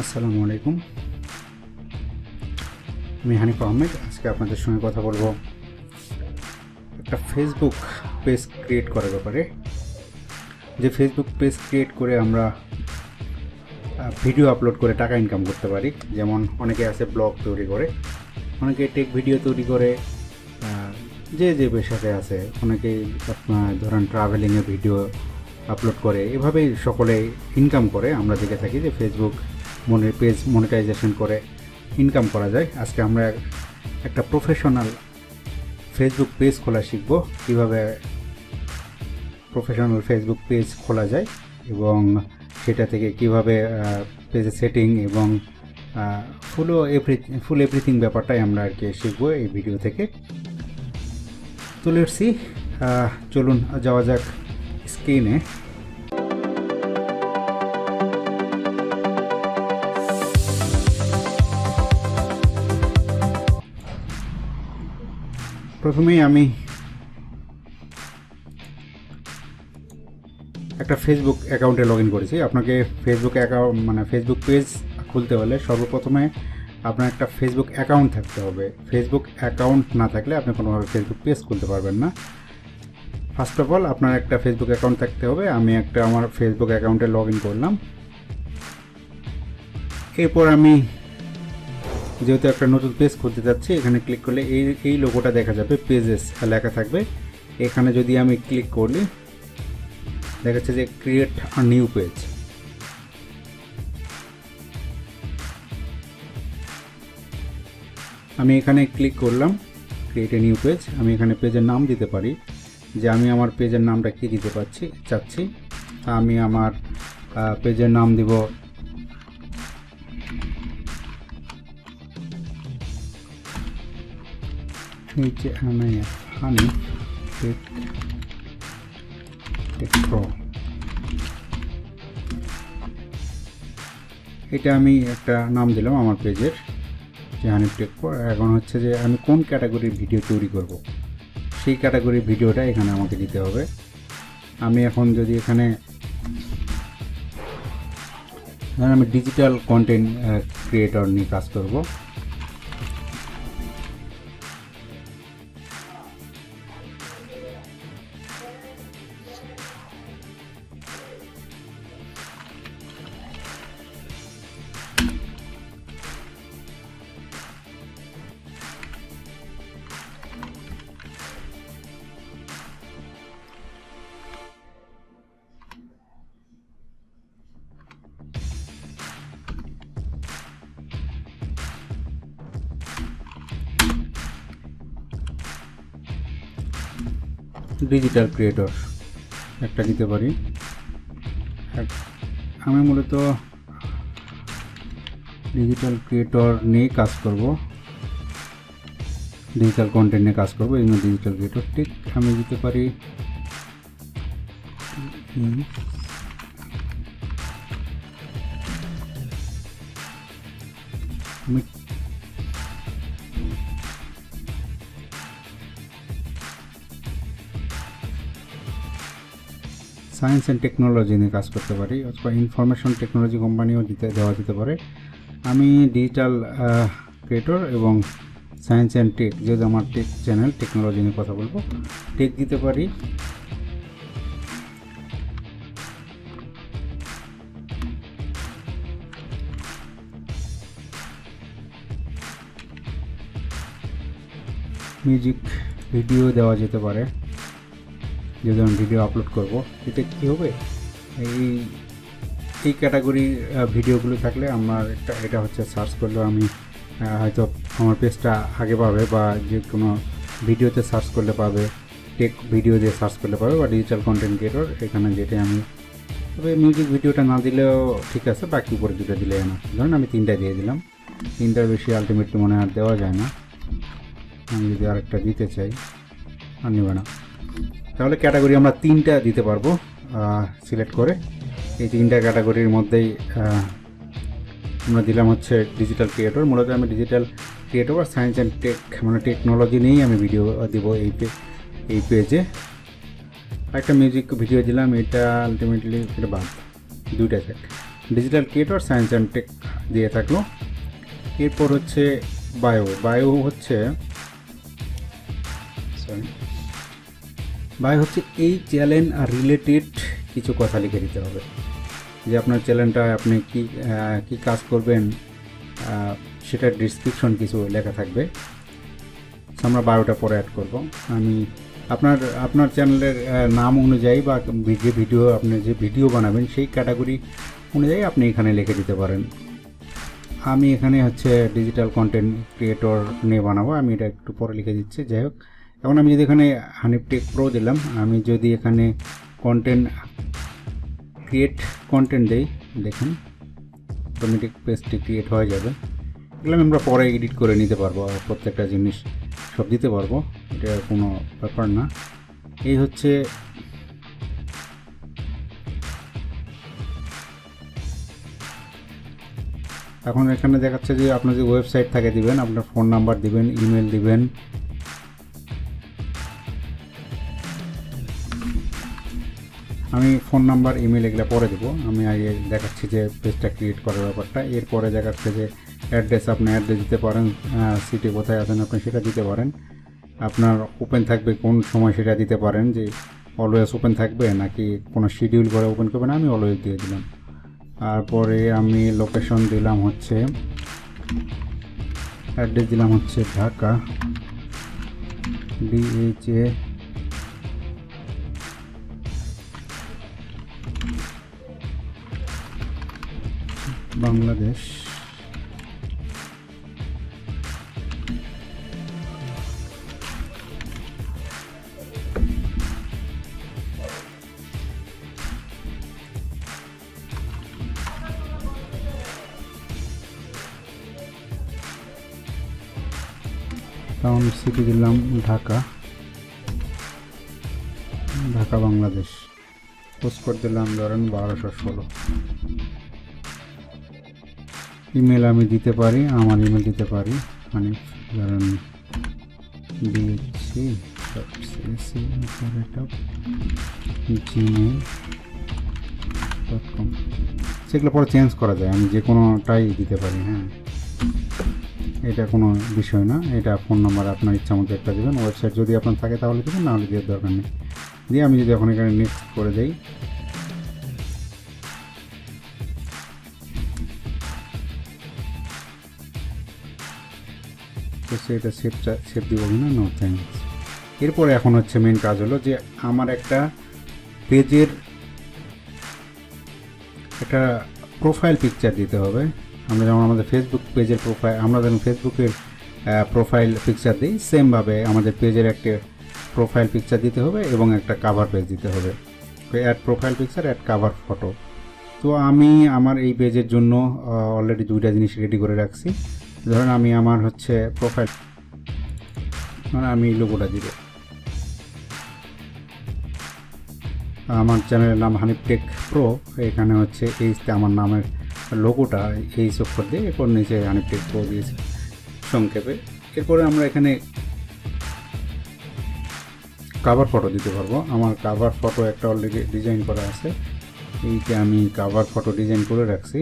আসসালামু আলাইকুম, আমি হানিফ আহমেদ। আজকে আপনাদের সঙ্গে কথা বলবো একটা ফেসবুক পেজ ক্রিয়েট করার ব্যাপারে। যে ফেসবুক পেজ ক্রিয়েট করে আমরা ভিডিও আপলোড করে টাকা ইনকাম করতে পারি। যেমন অনেকে আছে ব্লগ তৈরি করে, অনেকে টেক ভিডিও তৈরি করে, যে পেশাতে আছে, অনেকেই আপনার ধরেন ট্রাভেলিংয়ে ভিডিও আপলোড করে, এভাবেই সকলে ইনকাম করে। আমরা দেখে থাকি যে ফেসবুক পেজ মনিটাইজেশন করে ইনকাম করা যায়। আজকে আমরা একটা প্রফেশনাল ফেসবুক পেজ খোলা শিখব, কীভাবে প্রফেশনাল ফেসবুক পেজ খোলা যায় এবং সেটা থেকে কীভাবে পেজের সেটিং এবং ফুল এভরিথিং ব্যাপারটাই আমরা আর কি শিখবো এই ভিডিও থেকে। তো লেটস সি, চলুন যাওয়া যাক স্ক্রিনে। প্রথমেই আমি একটা ফেসবুক অ্যাকাউন্টে লগ ইন করেছি। আপনাকে ফেসবুক ফেসবুক পেজ খুলতে হলে সর্বপ্রথমে আপনার একটা ফেসবুক অ্যাকাউন্ট থাকতে হবে। ফেসবুক অ্যাকাউন্ট না থাকলে আপনি কোনোভাবে ফেসবুক পেজ খুলতে পারবেন না। ফার্স্ট অফ অল আপনার একটা ফেসবুক অ্যাকাউন্ট থাকতে হবে। আমি আমার ফেসবুক অ্যাকাউন্টে লগ ইন করলাম। এরপর আমি যেহেতু একটা নতুন পেজ খুলতে যাচ্ছি, এখানে ক্লিক করলে এই লোগোটা দেখা যাবে, পেজেস লেখা থাকবে। এখানে যদি আমি ক্লিক করি দেখা যাচ্ছে যে ক্রিয়েট আ নিউ পেজ। আমি এখানে ক্লিক করলাম ক্রিয়েট এ নিউ পেজ। আমি এখানে পেজের নাম দিতে পারি, যে আমি আমার পেজের নামটা কি দিতে চাচ্ছি। আমি আমার পেজের নাম দিব Hanif-tech-pro। এটা আমি একটা নাম দিলাম আমার পেজের, যে Hanif-tech-pro। এখন হচ্ছে যে আমি কোন ক্যাটাগরির ভিডিও তৈরি করব, সেই ক্যাটাগরির ভিডিওটা এখানে আমাকে দিতে হবে। আমি এখন যদি এখানে আমি ডিজিটাল কন্টেন্ট ক্রিয়েটর নিয়ে কাজ করব, ডিজিটাল ক্রিয়েটর একটা দিতে পারি। আমি মূলত ডিজিটাল ক্রিয়েটর নিয়ে কাজ করব, ডিজিটাল কন্টেন্ট নিয়ে কাজ করব, এই জন্য ডিজিটাল ক্রিয়েটর ঠিক আমি দিতে পারি আমি সায়েন্স অ্যান্ড টেকনোলজি নিয়ে কাজ করতে পারি, অথবা ইনফরমেশন টেকনোলজি কোম্পানিও দেওয়া যেতে পারে। আমি ডিজিটাল ক্রিয়েটর এবং সায়েন্স অ্যান্ড টেক, যেহেতু আমার টেক চ্যানেল, টেকনোলজি নিয়ে কথা বলবো, টেক দিতে পারি। মিউজিক ভিডিও দেওয়া যেতে পারে, যেহেতু আমি ভিডিও আপলোড করব। এতে কী হবে, এই ক্যাটাগরির ভিডিওগুলো থাকলে আমার এটা হচ্ছে সার্চ করলেও আমি হয়তো আমার পেজটা আগে পাবে, বা যে কোনো ভিডিওতে সার্চ করলে পাবে, টেক ভিডিও দিয়ে সার্চ করলে পাবে, বা ডিজিটাল কন্টেন্ট ক্রিয়েটর এখানে যেটা আমি। তবে মিউজিক ভিডিওটা না দিলেও ঠিক আছে, বাকি উপরে দুটো দিলে না। ধরুন আমি 3টা দিয়ে দিলাম, 3টার বেশি আলটিমেটলি মনে আর দেওয়া যায় না। আমি যদি আরেকটা দিতে চাই আর নেবে না। তাহলে ক্যাটাগরি আমরা 3টা দিতে পারবো সিলেক্ট করে। এই 3টা ক্যাটাগরির মধ্যেই আমরা দিলাম হচ্ছে ডিজিটাল ক্রিয়েটর। মূলত আমি ডিজিটাল ক্রিয়েটর আর সায়েন্স অ্যান্ড টেক টেকনোলজি নিয়েই আমি ভিডিও দিব এই পেজে। একটা মিউজিক ভিডিও দিলাম, এটা আলটিমেটলি এটা বাদ, 2টা থাক। Digital creator science and tech দিয়ে থাকলো। এরপর হচ্ছে বায়ো হচ্ছে এই চ্যানেল আর রিলেটেড কিছু কথা লিখে দিতে হবে, যে আপনার চ্যানেলটা আপনি কি কাজ করবেন সেটার ডিসক্রিপশন কিছু লেখা থাকবে। আমরা বায়োটা পরে অ্যাড করব। আমি আপনার চ্যানেলের নাম অনুযায়ী বা আপনি যে ভিডিও বানাবেন সেই ক্যাটাগরি অনুযায়ী আপনি এখানে লিখে দিতে পারেন। আমি এখানে হচ্ছে ডিজিটাল কন্টেন্ট ক্রিয়েটর নিয়ে বানাবো, আমি এটা একটু পরে লিখে দিচ্ছি। যাই হোক, এখন আমি যদি এখানে Hanif-tech-pro দিলাম, আমি যদি এখানে কন্টেন্ট দেই, দেখুন অটোমেটিক পেজটি ক্রিয়েট হয়ে যাবে। এগুলো আমরা পরে এডিট করে নিতে পারবো, প্রত্যেকটা জিনিস সব দিতে পারবো, এটা কোনো ব্যাপার না। এই হচ্ছে এখন এখানে দেখাচ্ছে যে আপনার যে ওয়েবসাইট থাকে দিবেন, আপনার ফোন নাম্বার দিবেন, ইমেল দিবেন। আমি ফোন নাম্বার ইমেল এগুলো পরে দেবো, আমি আগে দেখাচ্ছি যে পেজটা ক্রিয়েট করার ব্যাপারটা। এরপরে দেখাচ্ছে যে অ্যাড্রেস, আপনি অ্যাড্রেস দিতে পারেন, সিটি কোথায় আছেন আপনি সেটা দিতে পারেন। আপনার ওপেন থাকবে কোন সময় সেটা দিতে পারেন, যে অলওয়েজ ওপেন থাকবে নাকি কোনো শিডিউল করে ওপেন করবেন, আমি অলওয়েজ দিয়ে দিলাম। তারপরে আমি লোকেশন দিলাম হচ্ছে, অ্যাড্রেস দিলাম হচ্ছে Dhaka, DHA Bangladesh. Town city দিলাম ঢাকা বাংলাদেশ। পোস্টকোড দিলাম ধরেন 1216। ইমেল আমি দিতে পারি, আমার ইমেল দিতে পারি হানিফ ধরেন gmail.com। সেগুলো পরে চেঞ্জ করা যায়, আমি যে কোনোটাই দিতে পারি। হ্যাঁ, এটা কোনো বিষয় না, এটা ফোন নাম্বার আপনার ইচ্ছা মতো একটা দেবেন। ওয়েবসাইট যদি আপনার থাকে তাহলে দেবেন, নাহলে দেওয়ার দরকার নেই। দিয়ে আমি যদি এখন এখানে নেক্সট করে দেই, তো সেটা সেভ দিব না, নো থ্যাঙ্কস। এরপরে এখন হচ্ছে মেন কাজ হলো যে আমার একটা পেজের একটা প্রোফাইল পিকচার দিতে হবে। আমরা যেমন আমাদের ফেসবুক পেজের আমরা যেমন ফেসবুকের প্রোফাইল পিকচার দিই, সেমভাবে আমাদের পেজের একটা প্রোফাইল পিকচার দিতে হবে এবং একটা কাভার পেজ দিতে হবে। Add profile picture, add cover photo. তো আমি আমার এই পেজের জন্য অলরেডি দুইটা জিনিস রেডি করে রাখছি। ধরেন আমি আমার হচ্ছে প্রোফাইল, মানে আমি লোগোটা দিব, আমার চ্যানেলের নাম Hanif-tech-pro। এখানে হচ্ছে এই আমার নামের লোগোটা এই অক্ষর দিয়ে, এরপর নিচে Hanif-tech-pro দিয়েছি সংক্ষেপে। এরপরে আমরা এখানে কাভার ফটো দিতে পারবো। আমার কাভার ফটো একটা অলরেডি ডিজাইন করা আছে, এইটা আমি কাভার ফটো ডিজাইন করে রাখছি।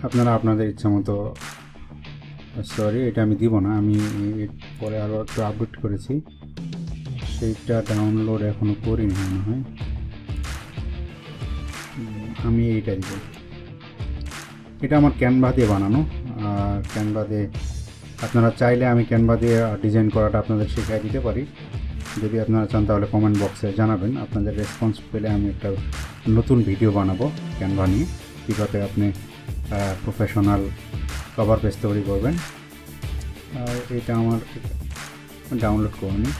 আপনারা আপনাদের ইচ্ছা মতো, সরি এটা আমি দিব না, আমি পরে আরও একটু আপডেট করেছি, সেইটা ডাউনলোড এখনও করিনি মনে হয়। আমি এইটা দিব, এটা আমার ক্যানভা দিয়ে বানানো। আর ক্যানভা দিয়ে আপনারা চাইলে আমি ক্যানভা দিয়ে ডিজাইন করাটা আপনাদের শেখাই দিতে পারি। যদি আপনারা চান তাহলে কমেন্ট বক্সে জানাবেন। আপনাদের রেসপন্স পেলে আমি একটা নতুন ভিডিও বানাবো ক্যানভা নিয়ে, কীভাবে আপনি প্রফেশনাল কভার পেজ তৈরি করবেন। আর এটা আমার ডাউনলোড করে নিই।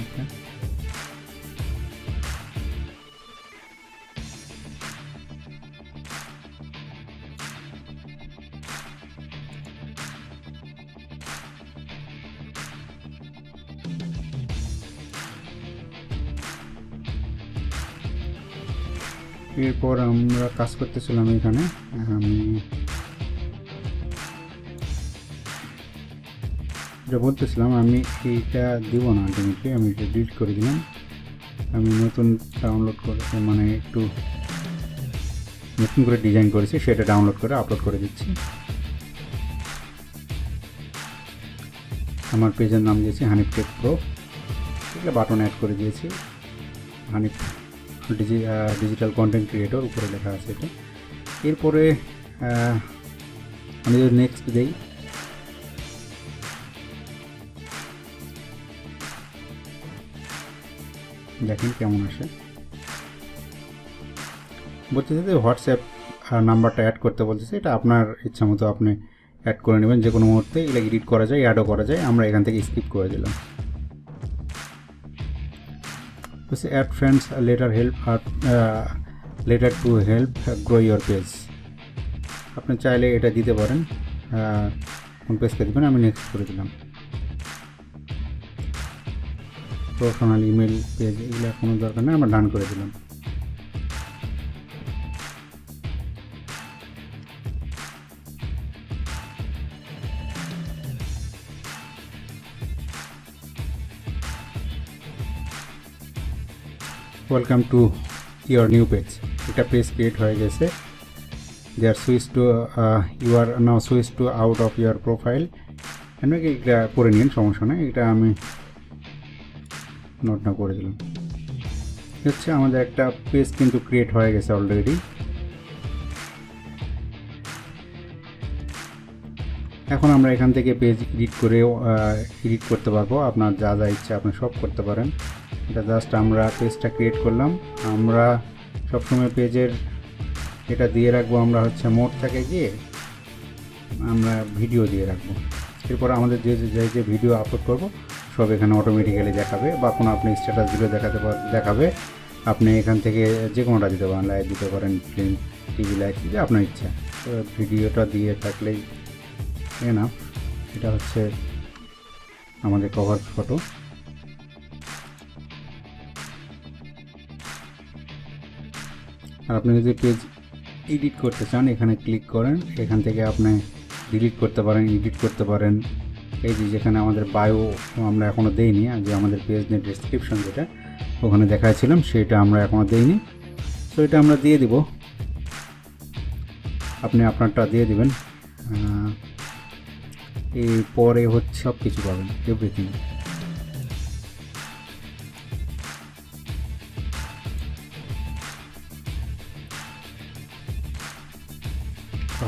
ওকে, এরপর আমরা কাজ করতেছিলাম এখানে। আমি যেটা বলতেছিলাম, আমি এইটা দিব না আলটিমেটলি, আমি এটা ডিলিট করে দিলাম। আমি নতুন ডাউনলোড করে মানে একটু নতুন করে ডিজাইন করেছি, সেটা ডাউনলোড করে আপলোড করে দিচ্ছি। আমার পেজের নাম দিয়েছি Hanif-tech-pro, এটা বাটন অ্যাড করে দিয়েছি। হানিফ ডিজিটাল কন্টেন্ট ক্রিয়েটর উপরে লেখা আছে এটা। এরপরে আমি যদি নেক্সট দিই, দেখেন কেমন আসে। বলতেছে যে হোয়াটসঅ্যাপ নাম্বারটা অ্যাড করতে বলতেছে, এটা আপনার ইচ্ছা মতো আপনি অ্যাড করে নেবেন যে কোনো মুহূর্তে। এগুলো এডিট করা যায়, অ্যাডও করা যায়। আমরা এখান থেকে স্কিপ করে দিলাম। বলছে add friends later to help grow your page. আপনি চাইলে এটা দিতে পারেন, কোন পেজকে দেবেন। আমি নেক্সট করে দিলাম। পার্সোনাল ইমেল পেজ এগুলো কোনো দরকার নেই, আমরা ডান করে দিলাম। Welcome to your new page. এটা পেজ ক্রিয়েট হয়ে গেছে। They are switch to you are now switch to out of your profile. আপনাকে এটা করে নিন, সমস্যা নেই। এটা আমি নোট না করে দিলাম। হচ্ছে আমাদের একটা পেজ কিন্তু ক্রিয়েট হয়ে গেছে অলরেডি। এখন আমরা এখান থেকে পেজ এডিট করতে পারবো। আপনার যা যা ইচ্ছা আপনি সব করতে পারেন। এটা জাস্ট আমরা পেজটা ক্রিয়েট করলাম। আমরা সবসময় পেজের এটা দিয়ে রাখবো, আমরা হচ্ছে মোড থেকে গিয়ে আমরা ভিডিও দিয়ে রাখবো। এরপর আমাদের যে ভিডিও আপলোড করব সব এখানে অটোমেটিক্যালি দেখাবে, বা কোনো আপনি স্ট্যাটাস ভিডিও দেখাবে। আপনি এখান থেকে যে কোনোটা দিতে পারেন, লাইভ দিতে পারেন, ফিল্ম, টিভি লাইভ দিতে আপনার ইচ্ছা। তো ভিডিওটা দিয়ে থাকলেই না। এটা হচ্ছে আমাদের কভার ফটো। আর আপনি যদি পেজ এডিট করতে চান এখানে ক্লিক করেন, এখান থেকে আপনি ডিলিট করতে পারেন, এডিট করতে পারেন। এই যে যেখানে আমাদের বায়ো আমরা এখনও দেইনি, যে আমাদের পেজ নিয়ে ডেসক্রিপশন যেটা ওখানে দেখাচ্ছিলাম সেটা আমরা এখনও দেইনি। তো এটা আমরা দিয়ে দিব, আপনি আপনারটা দিয়ে দিবেন। এরপরে হচ্ছে সব কিছু পাবেন, everything.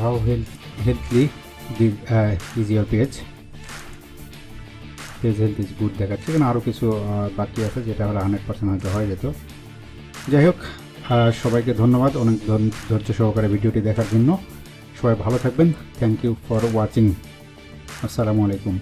How healthy is your page? Page health is good দেখাচ্ছে। এখানে আরও কিছু বাকি আছে যেটা হলো 100% হয়তো হয়ে যেত। যাই হোক, সবাইকে ধন্যবাদ অনেক ধৈর্য সহকারে ভিডিওটি দেখার জন্য। সবাই ভালো থাকবেন। Thank you for watching. আসসালামু আলাইকুম।